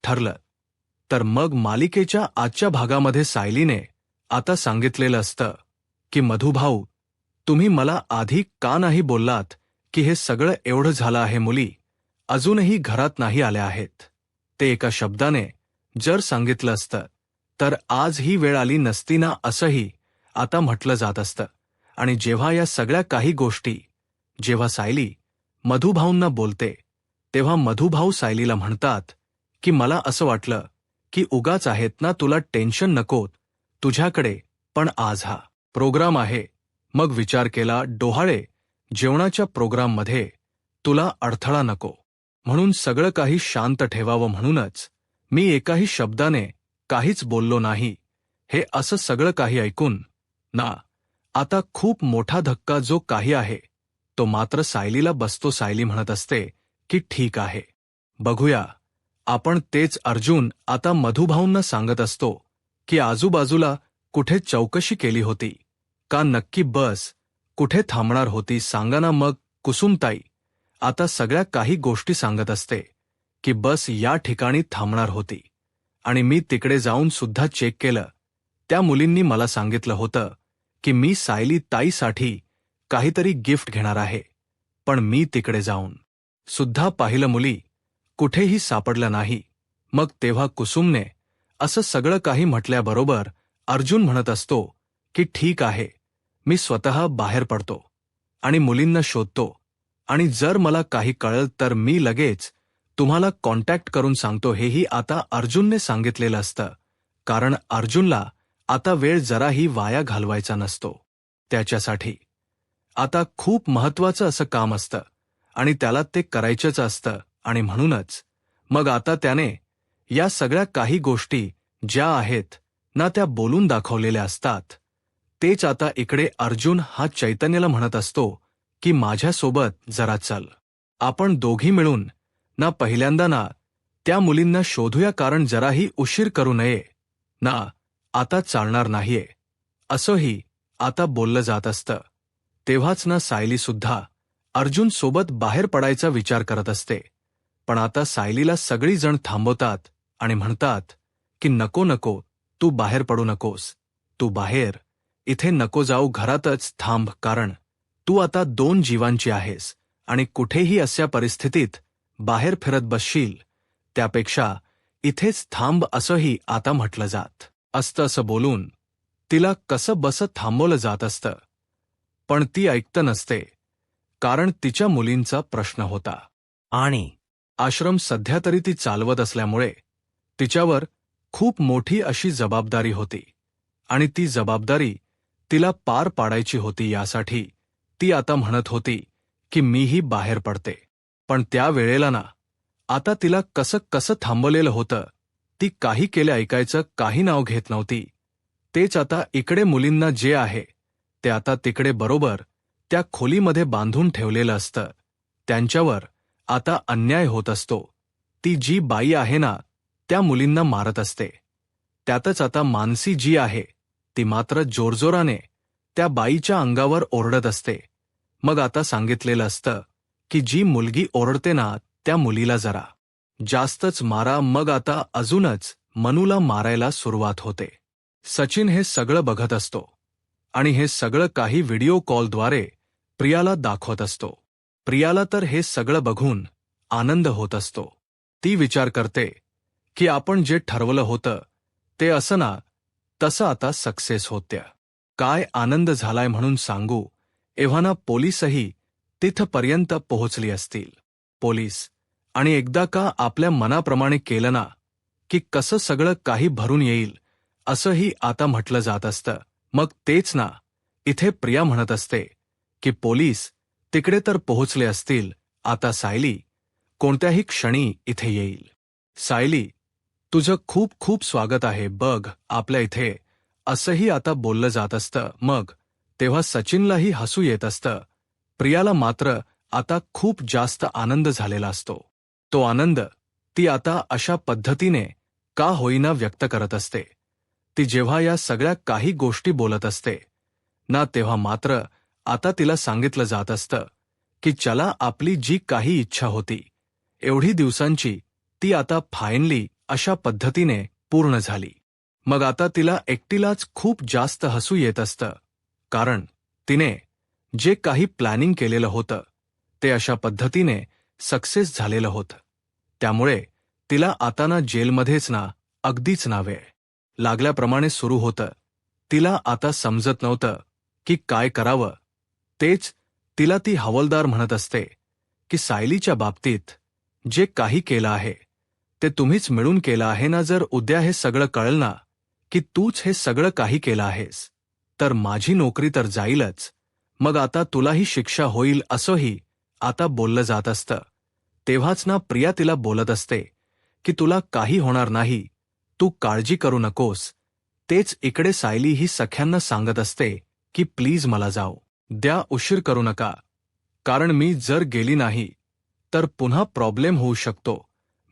ठरलं तर मग मालिकेच्या आजच्या भागामध्ये सायलीने आता सांगितलेलं असतं की मधुभाऊ, तुम्ही मला आधी का नाही बोललात की हे सगळं एवढं झालं आहे, मुली अजूनही घरात नाही आल्या आहेत. ते एका शब्दाने जर सांगितलं असतं तर आज ही वेळ आली नसती ना, असंही आता म्हटलं जात असतं. आणि जेव्हा या सगळ्या काही गोष्टी जेव्हा सायली मधुभाऊंना बोलते तेव्हा मधुभाऊ सायलीला म्हणतात की मला असं वाटलं की उगाच आहेत ना, तुला टेन्शन नको, तुझ्याकडे पण आज हा प्रोग्राम आहे. मग विचार केला, डोहाळे जेवणाच्या प्रोग्राममध्ये तुला अडथळा नको म्हणून सगळं काही शांत ठेवावं, म्हणूनच मी एकाही शब्दाने काहीच बोललो नाही. हे असं सगळं काही ऐकून ना आता खूप मोठा धक्का जो काही आहे तो मात्र सायलीला बसतो. सायली म्हणत असते की ठीक आहे, बघूया आपण. तेच अर्जुन आता मधुभाऊंना सांगत असतो की आजूबाजूला कुठे चौकशी केली होती का, नक्की बस कुठे थांबणार होती सांगा ना. मग कुसुमताई आता सगळ्या काही गोष्टी सांगत असते की बस या ठिकाणी थांबणार होती आणि मी तिकडे जाऊन सुद्धा चेक केलं. त्या मुलींनी मला सांगितलं होतं की मी सायली ताईसाठी काहीतरी गिफ्ट घेणार आहे, पण मी तिकडे जाऊन सुद्धा पाहिलं, मुली कुठेही सापडलं नाही. मग तेव्हा कुसुमने असं सगळं काही म्हटल्याबरोबर अर्जुन म्हणत असतो की ठीक आहे, मी स्वतः बाहेर पडतो आणि मुलींना शोधतो आणि जर मला काही कळलं तर मी लगेच तुम्हाला कॉन्टॅक्ट करून सांगतो. हेही आता अर्जुनने सांगितलेलं असतं, कारण अर्जुनला आता वेळ जराही वाया घालवायचा नसतो. त्याच्यासाठी आता खूप महत्त्वाचं असं काम असतं आणि त्याला ते करायचंच असतं. आणि म्हणूनच मग आता त्याने या सगळ्या काही गोष्टी ज्या आहेत ना त्या बोलून दाखवलेल्या असतात. तेच आता इकडे अर्जुन हा चैतन्याला म्हणत असतो की माझ्यासोबत जरा चल, आपण दोघी मिळून ना पहिल्यांदा ना त्या मुलींना शोधूया, कारण जराही उशीर करू नये ना, आता चालणार नाहीये असंही आता बोललं जात असतं. तेव्हाच ना सायली सुद्धा अर्जुन सोबत बाहेर पडायचा विचार करत असते, पण आता सायलीला सगळी जण थांबवतात आणि म्हणतात की नको नको, तू बाहेर पडू नकोस, तू बाहेर इथे नको जाऊ, घरातच थांब, कारण तू आता 2 जीवांची आहेस आणि कुठेही अशा परिस्थितीत बाहेर फिरत बसशील त्यापेक्षा इथेच थांब असंही आता म्हटलं जात असतं. असं बोलून तिला कसं बसं थांबवलं जात असतं, पण ती ऐकत नसते, कारण तिच्या मुलींचा प्रश्न होता आणि आश्रम सध्या तरी ती चालवत असल्यामुळे तिच्यावर खूप मोठी अशी जबाबदारी होती आणि ती जबाबदारी तिला पार पाडायची होती. यासाठी ती आता म्हणत होती की मीही बाहेर पडते, पण त्या वेळेला ना आता तिला कसं कसं थांबवलेलं होतं. ती काही केले ऐकायचं काही नाव घेत नव्हती. तेच आता इकडे मुलींना जे आहे ते आता तिकडे बरोबर त्या खोलीमध्ये बांधून ठेवलेलं असतं. त्यांच्यावर आता अन्याय होत असतो. ती जी बाई आहे ना त्या मुलींना मारत असते. त्यातच आता मानसी जी आहे ती मात्र जोरजोराने त्या बाईच्या अंगावर ओरडत असते. मग आता सांगितलेलं असतं की जी मुलगी ओरडते ना त्या मुलीला जरा जास्तच मारा. मग आता अजूनच मनूला मारायला सुरुवात होते. सचिन हे सगळं बघत असतो आणि हे सगळं काही व्हिडिओ कॉलद्वारे प्रियाला दाखवत असतो. प्रियाला तर हे सगळं बघून आनंद होत असतो. ती विचार करते की आपण जे ठरवलं होतं ते असं ना तसं आता सक्सेस होत्या. काय आनंद झालाय म्हणून सांगू, एव्हाना पोलीसही तिथपर्यंत पोहोचली असतील. पोलीस आणि एकदा का आपल्या मनाप्रमाणे केलं ना की कसं सगळं काही भरून येईल असंही आता म्हटलं जात असतं. मग तेच ना इथे प्रिया म्हणत असते की पोलीस तिकडे तर पोहोचले असतील, आता सायली कोणत्याही क्षणी इथे येईल. सायली, तुझं खूप खूप स्वागत आहे बघ आपल्या इथे, असंही आता बोललं जात असतं. मग तेव्हा सचिनलाही हसू येत असतं. प्रियाला मात्र आता खूप जास्त आनंद झालेला असतो. तो आनंद ती आता अशा पद्धतीने का होईना व्यक्त करत असते. ती जेव्हा या सगळ्या काही गोष्टी बोलत असते ना तेव्हा मात्र आता तिला सांगितलं जात असतं की चला आपली जी काही इच्छा होती एवढी दिवसांची ती आता फायनली अशा पद्धतीने पूर्ण झाली. मग आता तिला एकटीलाच खूप जास्त हसू येत असतं, कारण तिने जे काही प्लॅनिंग केलेलं होतं ते अशा पद्धतीने सक्सेस झालेलं होतं. त्यामुळे तिला आता ना जेलमध्येच ना अगदीच ना वेळ लागल्याप्रमाणे सुरू होतं. तिला आता समजत नव्हतं की काय करावं. तेच तिला ती हवालदार म्हणत असते की सायलीच्या बाबतीत जे काही केलं आहे ते तुम्हीच मिळून केलं आहे ना. जर उद्या हे सगळं कळलं ना की तूच हे सगळं काही केलं आहेस तर माझी नोकरी तर जाईलच. मग आता तुलाही शिक्षा होईल असंही आता बोललं जात असतं. तेव्हाच ना प्रिया तिला बोलत असते की तुला काही होणार नाही, तू काळजी करू नकोस. तेच इकडे सायली ही सख्यांना सांगत असते की प्लीज मला जाऊ द्या, उशीर करू नका, कारण मी जर गेली नाही तर पुन्हा प्रॉब्लेम होऊ शकतो.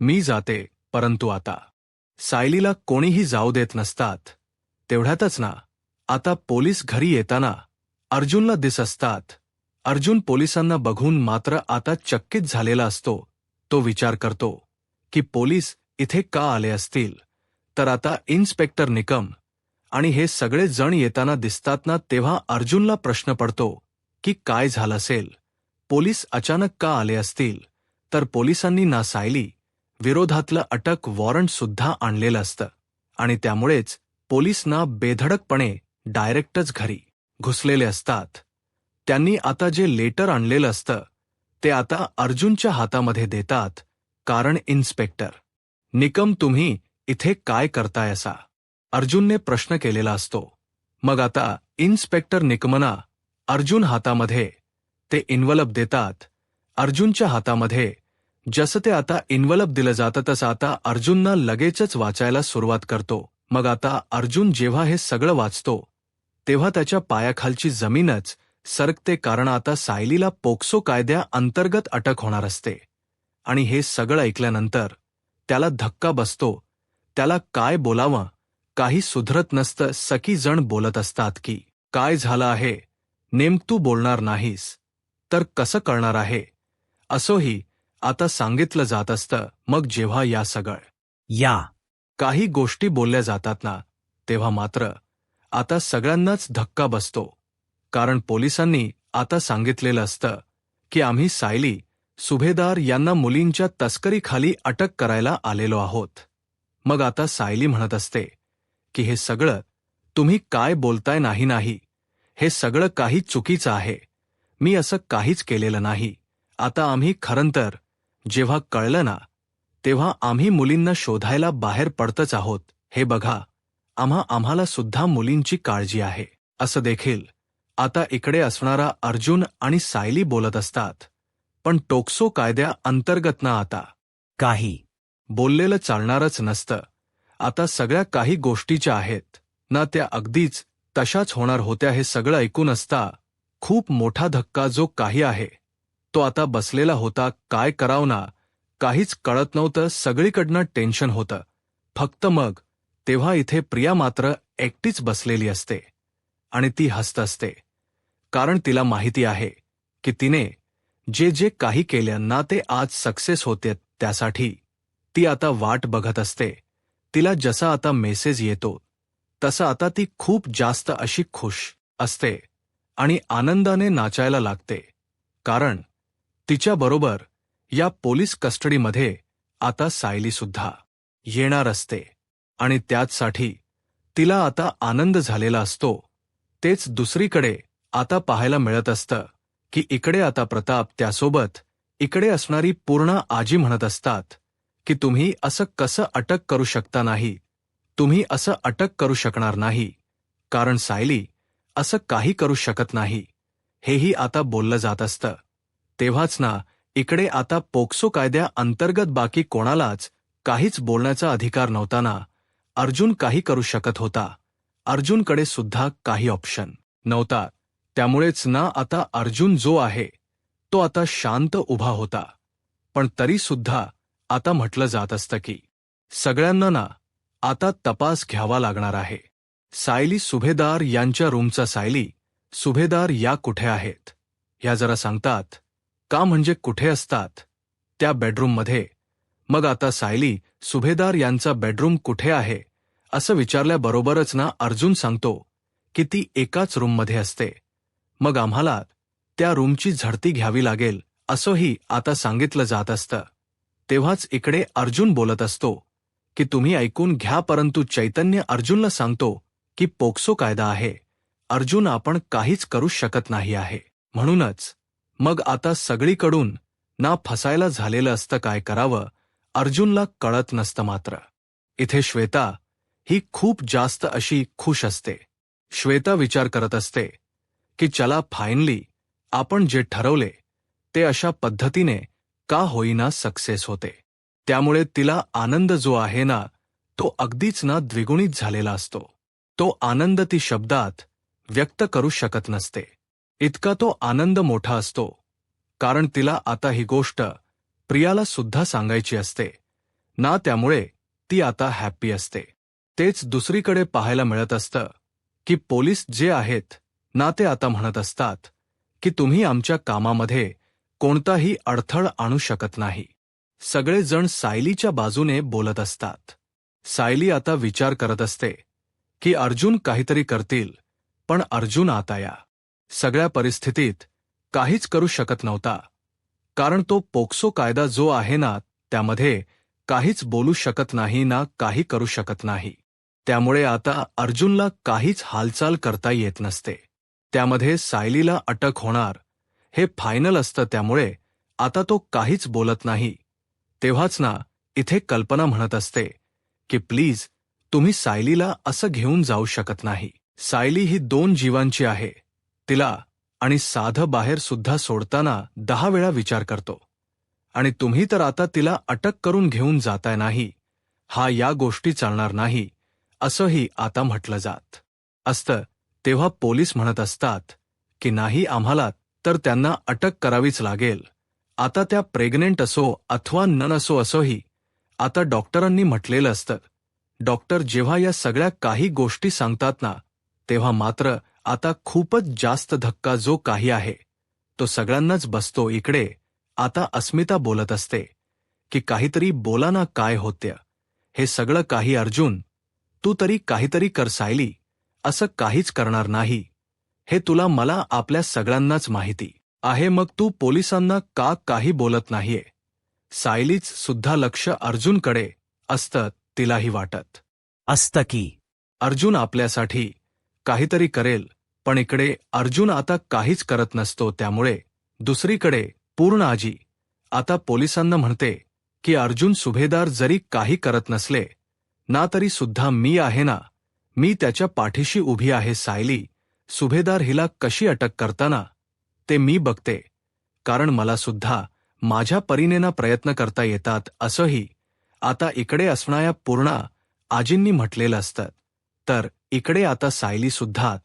मी जाते. परंतु आता सायलीला कोणीही जाऊ देत नसतात. तेवढ्यातच ना आता पोलीस घरी येताना अर्जुनला दिसत असतात. अर्जुन पोलिसांना बघून मात्र आता चकित झालेला असतो. तो विचार करतो की पोलीस इथे का आले असतील. तर आता इन्स्पेक्टर निकम आणि हे सगळे जण येताना दिसतात ना, तेव्हा अर्जुनला प्रश्न पडतो की काय झालं असेल, पोलीस अचानक का आले असतील. तर पोलिसांनी ना सायली विरोधातलं अटक वॉरंट सुद्धा आणलेलं असतं आणि त्यामुळेच पोलीस ना बेधडकपणे डायरेक्टच घरी घुसलेले असतात. त्यांनी आता जे लेटर आणलेलं असतं ते आता अर्जुनच्या हातामध्ये देतात. कारण इन्स्पेक्टर निकम तुम्ही इथे काय करताय असा अर्जुनने प्रश्न केलेला असतो. मग आता इन्स्पेक्टर निकमना अर्जुन हातामध्ये ते इन्व्हलप देतात. अर्जुनच्या हातामध्ये जसं ते आता इन्व्हलप दिलं जातं तसं आता अर्जुनना लगेचच वाचायला सुरुवात करतो. मग आता अर्जुन जेव्हा हे सगळं वाचतो तेव्हा त्याच्या पायाखालची जमीनच सरकते, कारण आता सायलीला पोक्सो कायद्या अंतर्गत अटक होणार असते. आणि हे सगळं ऐकल्यानंतर त्याला धक्का बसतो. त्याला काय बोलावं काही सुधरत नसतं. सखी जण बोलत असतात की काय झालं आहे, तू बोलणार नाहीस तर कसं कळणार आहे, असंही आता सांगितलं जात असतं. मग जेव्हा या सगळं काही गोष्टी बोलल्या जातात ना तेव्हा मात्र आता सगळ्यांनाच धक्का बसतो. कारण पोलिसांनी आता सांगितलेलं असतं की आम्ही सायली सुभेदार यांना मुलींच्या तस्करीखाली अटक करायला आलेलो आहोत. मग आता सायली म्हणत असते की हे सगळं तुम्ही काय बोलताय, नाही, हे सगळं काही चुकीचं आहे, मी असं काहीच केलेलं नाही. आता आम्ही खरंतर जेव्हा कळलं ना तेव्हा आम्ही मुलींना शोधायला बाहेर पडतच आहोत. हे बघा, आम्हाला सुद्धा मुलींची काळजी आहे असं देखील आता इकडे असणारा अर्जुन आणि सायली बोलत असतात. पण टोक्सो कायद्या अंतर्गत ना आता काही बोललेलं चालणारच नसतं. आता सगळ्या काही गोष्टीच्या आहेत ना त्या अगदीच तशाच होणार होत्या. हे सगळं ऐकून असता खूप मोठा धक्का जो काही आहे तो आता बसलेला होता. काय करावं ना काहीच कळत नव्हतं. सगळीकडनं टेन्शन होतं. फक्त मग तेव्हा इथे प्रिया मात्र एकटीच बसलेली असते आणि ती हसत असते. कारण तिला माहिती आहे की तिने जे काही केलं ना ते आज सक्सेस होते. त्यासाठी ती आता वाट बघत असते. तिला जसा आता मेसेज येतो तसं आता ती खूप जास्त अशी खुश असते आणि आनंदाने नाचायला लागते. कारण तिच्याबरोबर या पोलीस कस्टडीमध्ये आता सायली सुद्धा येणार असते आणि त्याचसाठी तिला आता आनंद झालेला असतो. तेच दुसरीकडे आता पाहायला मिळत असतं की इकडे आता प्रताप त्यासोबत इकडे असणारी पूर्ण आजी म्हणत असतात की तुम्ही असं कसं अटक करू शकता नाही, तुम्ही असं अटक करू शकणार नाही, कारण सायली असं काही करू शकत नाही. हेही आता बोललं जात असतं. तेव्हाच ना इकडे आता पोक्सो कायद्या अंतर्गत बाकी कोणालाच काहीच बोलण्याचा अधिकार नव्हता ना. अर्जुन काही करू शकत होता. अर्जुनकडे सुद्धा काही ऑप्शन नव्हता. त्यामुळेच ना आता अर्जुन जो आहे तो आता शांत उभा होता. पण तरी सुद्धा आता म्हटलं जात असतं की सगळ्यांना ना आता तपास घ्यावा लागणार आहे. सायली सुभेदार यांच्या रूमचा सायली सुभेदार या कुठे आहेत ह्या जरा सांगतात का, म्हणजे कुठे असतात. त्या बेडरूममध्ये मग आता सायली सुभेदार यांचा बेडरूम कुठे आहे असं विचारल्याबरोबरच ना अर्जुन सांगतो की ती एकाच रूममध्ये असते. मग आम्हाला त्या रूमची झडती घ्यावी लागेल असंही आता सांगितलं जात असतं. तेव्हाच इकडे अर्जुन बोलत असतो की तुम्ही ऐकून घ्या, परंतु चैतन्य अर्जुनला सांगतो की पोक्सो कायदा आहे अर्जुन, आपण काहीच करू शकत नाही आहे. म्हणूनच मग आता सगळीकडून ना फसायला झालेलं असतं. काय करावं अर्जुनला कळत नसतं. मात्र इथे श्वेता ही खूप जास्त अशी खुश असते. श्वेता विचार करत असते की चला फायनली आपण जे ठरवले ते अशा पद्धतीने का होईना सक्सेस होते. त्यामुळे तिला आनंद जो आहे ना तो अगदीच ना द्विगुणित झालेला असतो. तो आनंद ती शब्दात व्यक्त करू शकत नसते. इतका तो आनंद मोठा असतो, कारण तिला आता ही गोष्ट प्रियाला सुद्धा सांगायची असते ना, त्यामुळे ती आता हॅप्पी असते. तेच दुसरीकडे पाहायला मिळत असतं की पोलीस जे आहेत ना ते आता म्हणत असतात की तुम्ही आमच्या कामामध्ये कोणताही अडथळ आणू शकत नाही. सगळेजण सायलीच्या बाजूने बोलत असतात. सायली आता विचार करत असते की अर्जुन काहीतरी करतील, पण अर्जुन आता या सगळ्या परिस्थितीत काहीच करू शकत नव्हता, कारण तो पोक्सो कायदा जो आहे ना त्यामध्ये काहीच बोलू शकत नाही ना काही करू शकत नाही. त्यामुळे आता अर्जुनला काहीच हालचाल करता येत नसते. त्यामध्ये सायलीला अटक होणार हे फायनल असतं, त्यामुळे आता तो काहीच बोलत नाही. तेव्हाच ना इथे कल्पना म्हणत असते की प्लीज तुम्ही सायलीला असं घेऊन जाऊ शकत नाही. सायली ही 2 जीवांची आहे. तिला आणि साधं बाहेर सुद्धा सोडताना 10 वेळा विचार करतो, आणि तुम्ही तर आता तिला अटक करून घेऊन जाताय. नाही, हा या गोष्टी चालणार नाही असंही आता म्हटलं जात असतं. तेव्हा पोलीस म्हणत असतात की नाही, आम्हाला तर त्यांना अटक करावीच लागेल. आता त्या प्रेग्नेंट असो अथवा न असो असोही आता डॉक्टरांनी म्हटलेलं असतं. डॉक्टर जेव्हा या सगळ्या काही गोष्टी सांगतात ना तेव्हा मात्र आता खूपच जास्त धक्का जो काही आहे तो सगळ्यांनाच बसतो. इकडे आता अस्मिता बोलत असते की काहीतरी बोला ना, काय होतं हे सगळं काही. अर्जुन, तू तरी काहीतरी कर. सायली असं काहीच करणार नाही हे तुला मला आपल्या सगळ्यांनाच माहिती आहे. मग तू पोलिसांना का काही बोलत नाहीये? सायलीच सुद्धा लक्ष अर्जुनकडे असतं. तिलाही वाटत असतं की अर्जुन आपल्यासाठी काहीतरी करेल, पण इकडे अर्जुन आता काहीच करत नसतो. त्यामुळे दुसरीकडे पूर्ण आजी आता पोलिसांना म्हणते की अर्जुन सुभेदार जरी काही करत नसले ना तरी सुद्धा मी आहे ना, मी त्याच्या पाठीशी उभी आहे. सायली सुभेदार हिला कशी अटक करताना ते मी बघते, कारण मला सुद्धा माझ्या परीनेना प्रयत्न करता येतात असंही आता इकडे असणाऱ्या पूर्णा आजींनी म्हटलेलं असतं. तर इकडे आता सायली सुद्धा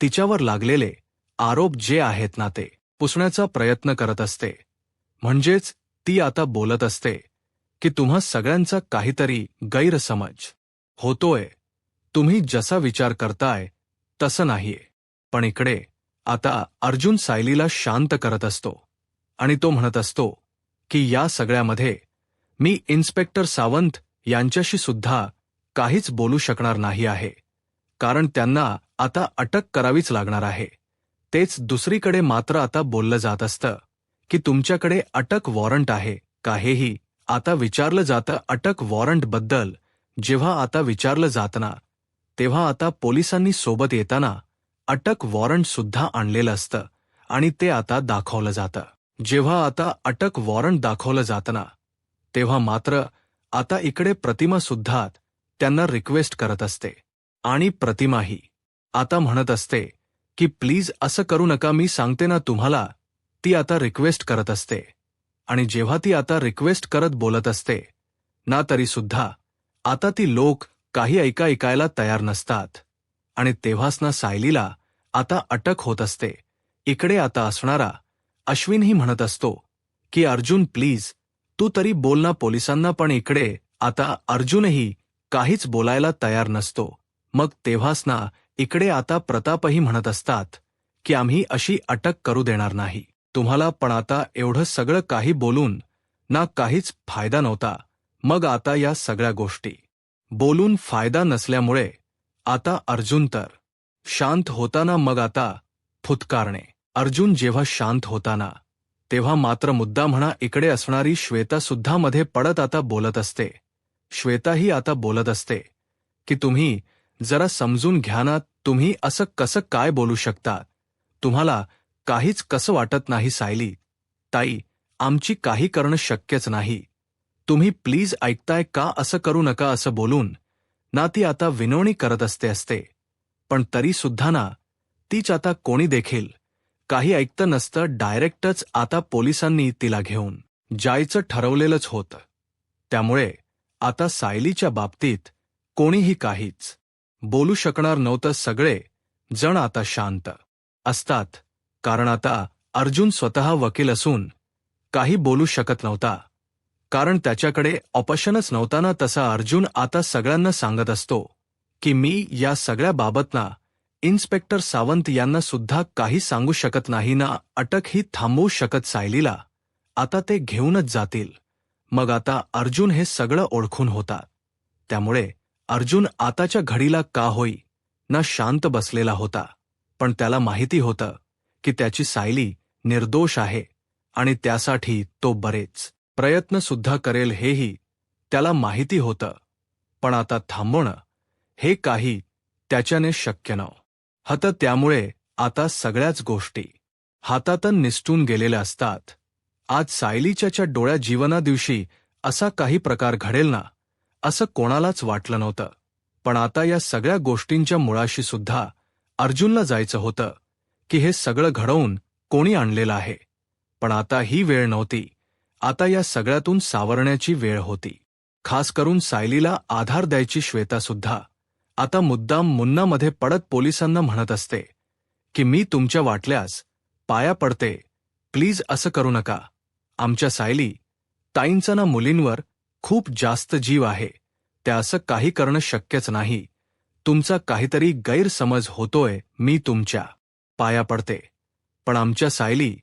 तिच्यावर लागलेले आरोप जे आहेत ना ते पुसण्याचा प्रयत्न करत असते. म्हणजेच ती आता बोलत असते की तुम्हा सगळ्यांचा काहीतरी गैरसमज होतोय, तुम्ही जसा विचार करताय तसं नाहीये. पण इकडे आता अर्जुन सायलीला शांत करत असतो आणि तो म्हणत असतो की या सगळ्यामध्ये मी इन्स्पेक्टर सावंत यांच्याशी सुद्धा काहीच बोलू शकणार नाही आहे, कारण त्यांना आता अटक करावीच लागणार आहे. तेच दुसरीकडे मात्र आता बोललं जात असतं की तुमच्याकडे अटक वॉरंट आहे का, हेही आता विचारलं जातं. अटक वॉरंटबद्दल जेव्हा आता विचारलं जातं ना तेव्हा आता पोलिसांनी सोबत येताना अटक वॉरंट सुद्धा आणलेलं असतं आणि ते आता दाखवलं जातं. जेव्हा आता अटक वॉरंट दाखवलं जातं ना तेव्हा मात्र आता इकडे प्रतिमा सुद्धा त्यांना रिक्वेस्ट करत असते, आणि प्रतिमाही आता म्हणत असते की प्लीज असं करू नका, मी सांगते ना तुम्हाला. ती आता रिक्वेस्ट करत असते, आणि जेव्हा ती आता रिक्वेस्ट करत बोलत असते ना तरी सुद्धा आता ती लोक काही ऐकायला तयार नसतात, आणि तेव्हाच ना सायलीला आता अटक होत असते. इकडे आता असणारा अश्विनही म्हणत असतो की अर्जुन प्लीज तू तरी बोल ना पोलिसांना, पण इकडे आता अर्जुनही काहीच बोलायला तयार नसतो. मग तेव्हाच ना इकडे आता प्रतापही म्हणत असतात की आम्ही अशी अटक करू देणार नाही. तुम्हाला, पण आता एवढं सगळं काही बोलून ना काहीच फायदा नव्हता. कारण तुम्ही आता मग आता या सगळ्या गोष्टी बोलून फायदा नसल्यामुळे आता अर्जुन तर शांत होताना मग आता फुतकारणे. अर्जुन जेव्हा शांत होताना तेव्हा मात्र मुद्दा म्हणा इकडे असणारी श्वेता सुद्धा मध्ये पडत आता बोलत असते. श्वेताही आता बोलत असते की तुम्ही जरा समजून घ्या ना, तुम्ही असं कसं काय बोलू शकता, तुम्हाला काहीच कसं वाटत नाही सायली ताई, आमची काही करणं शक्यच नाही, तुम्ही प्लीज ऐकताय का, असं करू नका असं बोलून ना ती आता विनवणी करत असते. पण तरी सुद्धा ना तीच आता कोणी देखील काही ऐकतं नसतं. डायरेक्टच आता पोलिसांनी तिला घेऊन जायचं ठरवलेलंच होतं. त्यामुळे आता सायलीच्या बाबतीत कोणीही काहीच बोलू शकणार नव्हतं. सगळे जण आता शांत असतात, कारण आता अर्जुन स्वतः वकील असून काही बोलू शकत नव्हता, कारण त्याच्याकडे ऑप्शनच नव्हता ना. तसा अर्जुन आता सगळ्यांना सांगत असतो की मी या सगळ्या बाबतना इन्स्पेक्टर सावंत यांना सुद्धा काही सांगू शकत नाही ना, अटक ही थांबवू शकत सायलीला आता ते घेऊनच जातील. मग आता अर्जुन हे सगळं ओळखून होता, त्यामुळे अर्जुन आताच्या घडीला का होई ना शांत बसलेला होता. पण त्याला माहिती होतं की त्याची सायली निर्दोष आहे आणि त्यासाठी तो बरेच प्रयत्न सुद्धा करेल, हेही त्याला माहिती होतं. पण आता थांबवणं हे काही त्याच्याने शक्य नव्हतं. त्यामुळे आता सगळ्याच गोष्टी हातातून निसटून गेलेल्या असतात. आज सायलीच्या डोळ्या जीवनादिवशी असा काही प्रकार घडेल ना असं कोणालाच वाटलं नव्हतं. पण आता या सगळ्या गोष्टींच्या मुळाशी सुद्धा अर्जुनला जायचं होतं की हे सगळं घडवून कोणी आणलेलं आहे. पण आता ही वेळ नव्हती, आता या सगळ्यातून सावरण्याची वेळ होती. खास करून सायलीला आधार द्यायची श्वेता सुद्धा आता मुद्दाम मुन्नामध्ये पडत पोलिसांना म्हणत असते की मी तुमच्या वाटल्यास पाया पडते, प्लीज असं करू नका, आमच्या सायली ताईंचा ना मुलींवर खूप जास्त जीव आहे, त्या असं काही करणं शक्यच नाही, तुमचा काहीतरी गैरसमज होतोय, मी तुमच्या पाया पडते, पण आमच्या सायली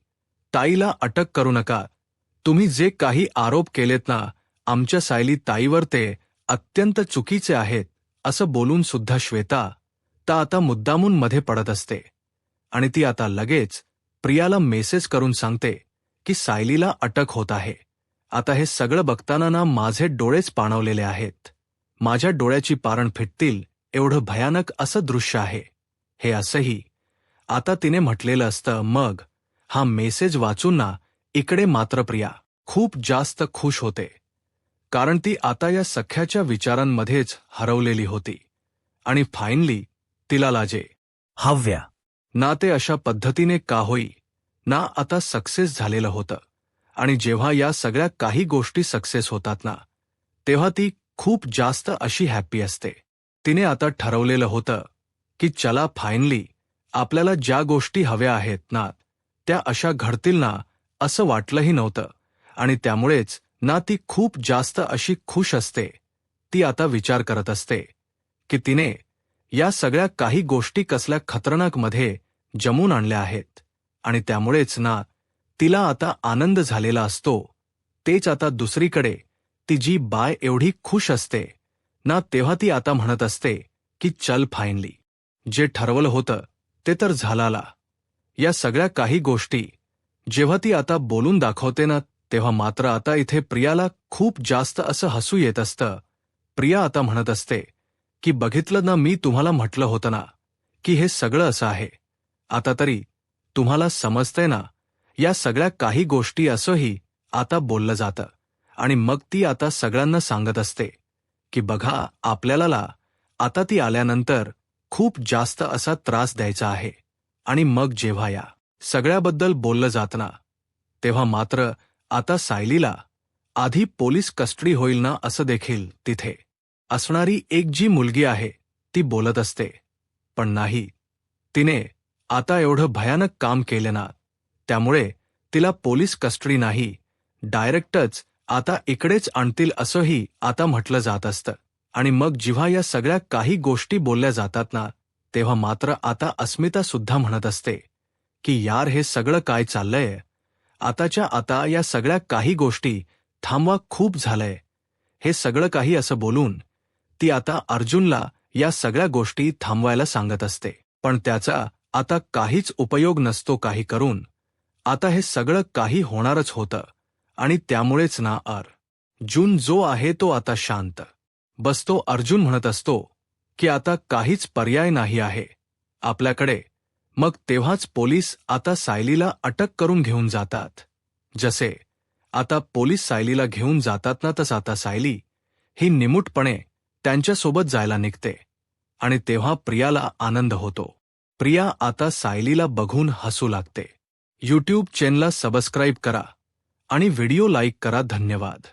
ताईला अटक करू नका, तुम्ही जे काही आरोप केलेत ना आमच्या सायली ताईवर ते अत्यंत चुकीचे आहेत, असं बोलून सुद्धा श्वेता आता मुद्दामून मध्ये पडत असते. आणि ती आता लगेच प्रियाला मेसेज करून सांगते की सायलीला अटक होत आहे. आता हे सगळं बघताना ना माझे डोळेच पाणावलेले आहेत, माझ्या डोळ्याची पारण फिटतील एवढं भयानक असं दृश्य आहे हे, असंही आता तिने म्हटलेलं असतं. मग हा मेसेज वाचून ना इकडे मात्र प्रिया खूप जास्त खुश होते, कारण ती आता या सख्याच्या विचारांमध्येच हरवलेली होती. आणि फायनली तिला लाजे हव्या ना ते अशा पद्धतीने का होई ना आता सक्सेस झालेलं होतं. आणि जेव्हा या सगळ्या काही गोष्टी सक्सेस होतात ना तेव्हा ती खूप जास्त अशी हॅप्पी असते. तिने आता ठरवलेलं होतं की चला फायनली आपल्याला ज्या गोष्टी हव्या आहेत ना त्या अशा घडतील ना, असं वाटलंही नव्हतं. आणि त्यामुळेच ना ती खूप जास्त अशी खुश असते. ती आता विचार करत असते की तिने या सगळ्या काही गोष्टी कसल्या खतरनाक मध्ये जमून आणल्या आहेत, आणि त्यामुळेच ना तिला आता आनंद झालेला असतो. तेच आता दुसरीकडे ती जी बाय एवढी खुश असते ना तेव्हा ती आता म्हणत असते की चल फायनली जे ठरवलं होतं ते तर झाला. या सगळ्या काही गोष्टी जेव्हा ती आता बोलून दाखवते ना तेव्हा मात्र आता इथे प्रियाला खूप जास्त असं हसू येत असतं. प्रिया आता म्हणत असते की बघितलं ना, मी तुम्हाला म्हटलं होतं ना की हे सगळं असं आहे, आता तरी तुम्हाला समजतंय ना, या सगळ्या काही गोष्टी असंही आता बोललं जातं. आणि मग ती आता सगळ्यांना सांगत असते की बघा आपल्याला आता ती आल्यानंतर खूप जास्त असा त्रास द्यायचा आहे. आणि मग जेव्हा या सगळ्याबद्दल बोललं जात ना तेव्हा मात्र आता सायलीला आधी पोलीस कस्टडी होईल ना असं देखील तिथे असणारी एक जी मुलगी आहे ती बोलत असते. पण नाही, तिने आता एवढं भयानक काम केलं ना त्यामुळे तिला पोलीस कस्टडी नाही, डायरेक्टच आता इकडेच आणतील असंही आता म्हटलं जात असतं. आणि मग जेव्हा या सगळ्या काही गोष्टी बोलल्या जातात ना तेव्हा मात्र आता अस्मिता सुद्धा म्हणत असते की यार हे सगळं काय चाललंय, आताच्या आता या सगळ्या काही गोष्टी थांबवा, खूप झालंय, हे सगळं काही असं बोलून ती आता अर्जुनला या सगळ्या गोष्टी थांबवायला सांगत असते. पण त्याचा आता काहीच उपयोग नसतो काही करून. आता हे सगळं काही होणारच होतं आणि त्यामुळेच ना अर्जुन जो आहे तो आता शांत बसतो. अर्जुन म्हणत असतो की आता काहीच पर्याय नाही आहे आपल्याकडे. मग तेव्हाच पोलीस आता सायलीला अटक करून घेऊन जातात. जसे आता पोलीस सायलीला घेऊन जातात ना, तसं आता सायली ही निमूटपणे त्यांच्यासोबत जायला निघते आणि तेव्हा प्रियाला आनंद होतो. प्रिया आता सायलीला बघून हसू लागते. यूट्यूब चॅनलला सबस्क्राईब करा आणि व्हिडिओ लाईक करा. धन्यवाद.